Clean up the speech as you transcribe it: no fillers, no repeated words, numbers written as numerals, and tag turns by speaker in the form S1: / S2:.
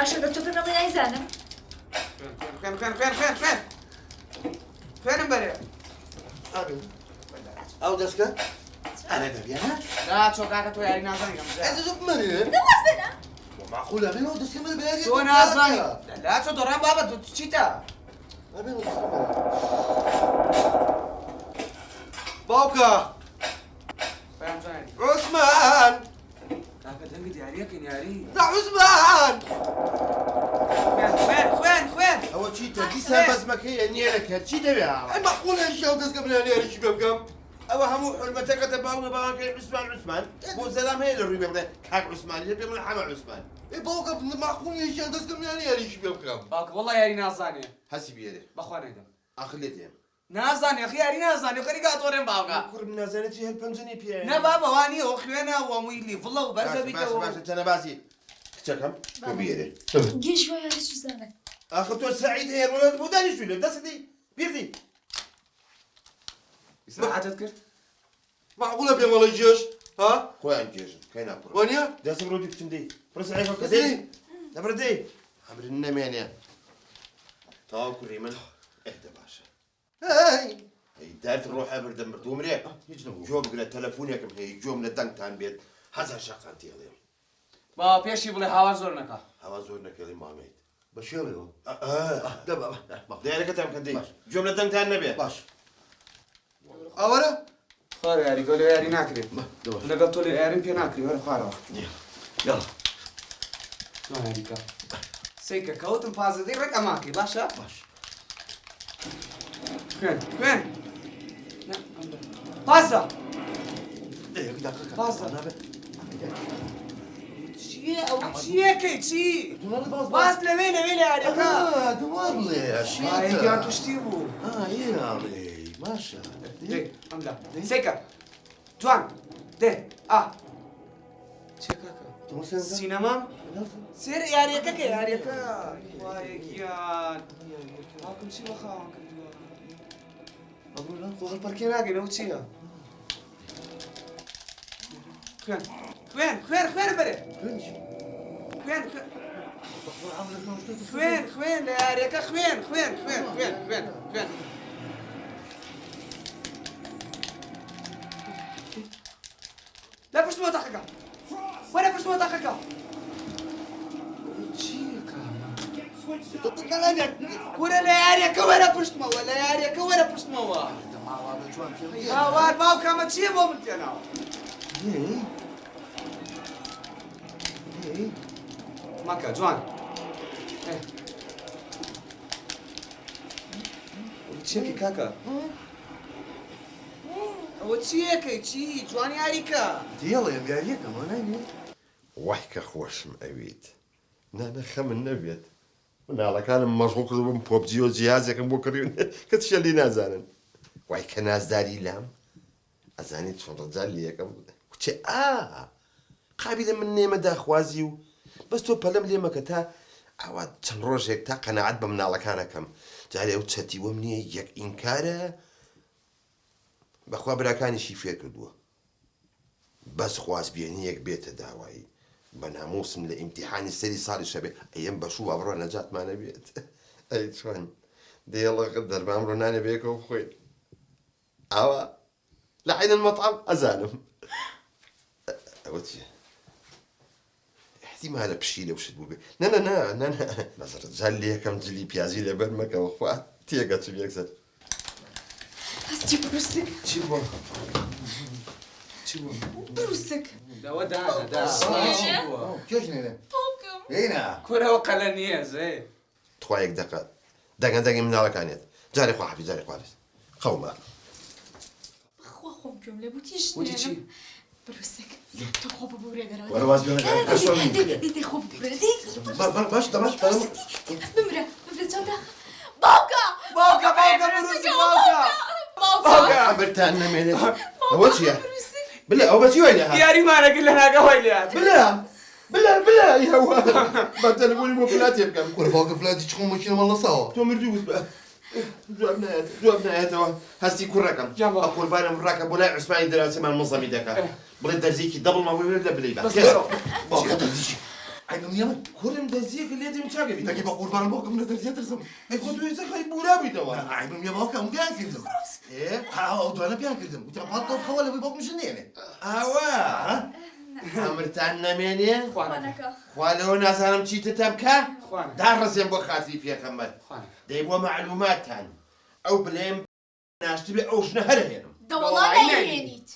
S1: باشە دە تۆ پێم نایزانم
S2: خوێن خوێنم بەرێ
S3: ئەو دەستکە ئەرە دەبیانە
S2: لا چۆکاکە تۆ یاری نازانیگەم
S3: ئەزە بمەنێ
S1: دەواز بێنە
S3: معقولە بێنەوە دەستکە من بێنێ
S2: تۆ نازانی لا چۆ دۆڕان بابەت چیتە
S3: باوکە
S2: پێیان جوانی
S3: عوسمان
S2: کاکە دەنگت یاریەکەن یاری
S3: دا عوسمان
S2: خوێن
S3: ئەوە چیتە دیسان بەزمەکەیە نێرە کرد چی دەوێ ئەی معقولە ژیاو دەستکە بنە نێرەشی پێ بکەم ئەوە هەموو حرمەتەکەتە باوکە باوەکەی عوسمان بۆ زەلام هەیە لە ڕووی بێ بڵێ کاک عوسمان لێ پێ بڵێ حەمە عوسمان ئەی باوکە معقولە ژیاو دەستکە بنە نێرەشی پێ بکەم
S2: باوکە وەڵڵا یاری نازانێ
S3: هەسی بێرێ
S2: بەخوا نەیدەم
S3: ئاخر لێ دێم
S2: نازانێ یاری نازانێ خەری گاتۆڕێن باوکە
S3: کوڕم نازانێتی هەر پەمزنی پێ
S2: نە بابە وانی ئەو خوێنە وەمووی لیڤڵە و بەرزە بیتەوە
S3: باشە تەنەباسی کچەکەم تۆ بێرێ
S1: گێژ وای یاری سوزانە
S3: آخر تۆ سعید هەیە ڕۆژ بۆ دانیشتوی لێ دەستی بیردی
S2: ئیسراحەتت کرد
S3: معقولە پێم وەڵی جێش ها خۆیان گێژن کەی ناپڕ وانیە دەستم ڕۆدی بچم دەی پرسە عیفەکە دەی دەبرە دەی ئەمرن نەمێنێ تاو کوڕی من ئەهدە باشە ئەی دەرد ڕۆحە بردەم بردومرێ هیچ نەبوو جۆ بگرە تەلەفۆنێکم هەیە جۆم لە دەنگتان بێت هەزار شەقان تێڵێم
S2: با پێشی بڵێ هاوا زۆر نەکا
S3: هەوا زۆر نەکەڵی مامەیت بە شێڵەوە دیارەکەتان کە دەی جۆم لە دەنگتان نەبێ باش ئەوەرە
S2: خوار یاری گۆ لە یاری ناکرێت لەگەڵ تۆ لە یاریم پێ ناکری وەرە خوارەوە
S3: یاڵا
S2: یاریکە سیکە کەوتم پازدەی ڕێک ئەماکەی باشە
S3: باش
S2: خوێن پازە پازە چیە ئەو چیەکەی چی باز لەوێ لە یاریەکە
S3: دووار بڵێ
S2: ئەیگیان توشتی بوو
S3: ئاڵێ ماشە
S2: ئەملا سیکە جوان دێ چێ کاکە سینەمام سێر یاریەکە کە یاریەکە وایەگیان باوکم چی بەخاوان کردووە ئەبوو خۆ پەرکێ ناگەنەوە چییە خوێن بەرێ خوێن لە یاریەکە خوێن لا پشت مۆتاقەکە وەرە پشت مۆتاقەکە کورە لە یاریەکە وەرە پشتمەوە لە یاریەکە وەرە پشتمەوە هاوار باوکەمە چییە بۆ من تێناوە مەکە جوان چێکی کاکە ئەوە چیەکەی چی جوان یاریکە
S3: دێڵێم یاریەکەمە ناینێ وای کە خۆشم ئەویت نانە خەمن نەبێت مناڵەکانم مەشغوڵ کردبووم پۆبجی و جیازێکم بۆ کڕیون کە شەلی نازانن وای کە نازداری لام ئەزانی چۆن ڕەجال لە یەکەم کوچێ قابلە من نێمە داخوازی و بەس تۆ پەلەم لێمەکە تا ئەوە چەند ڕۆژێک تا قەنەعەت بە مناڵەکانەکەم جارێ ئەو چەتیوەم نییە یەک ئینکارە بەخوا براکانیشی فێر کردووە بەس خواز بێنیەک بێتە داوایی بە نامۆسم لە ئیمتیحانی سەری ساڵی شەبێ ئەم بەشوو ئەبڕۆ نەجاتمانە بێت ئەی چۆن دێڵەکە دەربام ڕۆنانە بێکەوە بخۆین ئاوا لە عین المەطعەم ئەزانم ئەوە چییە احتیمالە پشی لەو شت بوو بێ نە مەزرت جال لێ یەکەم جلی پیازی لەبەر مەکەوە خوا تێگەچم یەکسەر
S1: هەستی بروسک
S3: چی بووە
S1: بروسک
S2: داوە دانا
S3: کێش نێنێ
S1: باوکم
S3: هێنا
S2: کورەوە قەلە نییە زێ
S3: توایەک دەقە دەنگی مناڵەکانێت جارێ خوا حەفیظ جارێ خوا خەومە
S1: خوا خۆم گوێم لێ بوو تیش
S2: وتی چی
S1: بروسک تۆ خۆ بە بورێگەرەوە
S3: وەرەواز
S1: دێ خۆ بگرە
S3: باش
S1: بمرە چاودا باوکە
S2: بروسک باوکە
S3: عبرتان نەمێنێت ئەوە چییە بلا ئەو بەچی وای لێ
S2: یاریمانەگر لە ناگەهۆی لێات
S3: بلا هەوا بە تەلەفۆنی بۆ فلاتێ بکەم
S4: وەرە باوکە فلاتی چخۆ مەکینە مەڵەساوە
S3: تۆ مردوو بووست بە جواب نایەتەوە هەستی کوڕەکەم قوربانم ڕاکە بۆ لای عوسمانی دەراسەمان مەزەمی دەکات بڵێ دەرزێکی دەبڵ ماوەی لە بلەی بە
S4: باوکە دەرزیشی عیبم نییە من
S3: کوڕم دەزیەکە لێ دێم چاکەبی
S4: دەگی بە قوربان بۆکەم لە دەرجێ ترسم
S3: ئەی خۆ توێ زەخەی بورابیتەوە
S4: عیبم نییە باوکەم پیان کردم ئەو دوانە پیان کردم وتیان پاڵ خەوە لەوەی باوکم ژنێنێ
S3: ئاوا ئەمرتان نەمێنێ
S1: خوانەکە
S3: خوا لەوە نازانم چیتتە بکە
S2: خوانە.
S3: داڕزێن بۆ خاتری پێخەمبەر
S2: خوانە.
S3: دەی بۆ معلوماتتان ئەو بلێم ناشتی بێ ئەو ژنە هەرە هێنم
S1: دەوڵا نەیهێنیت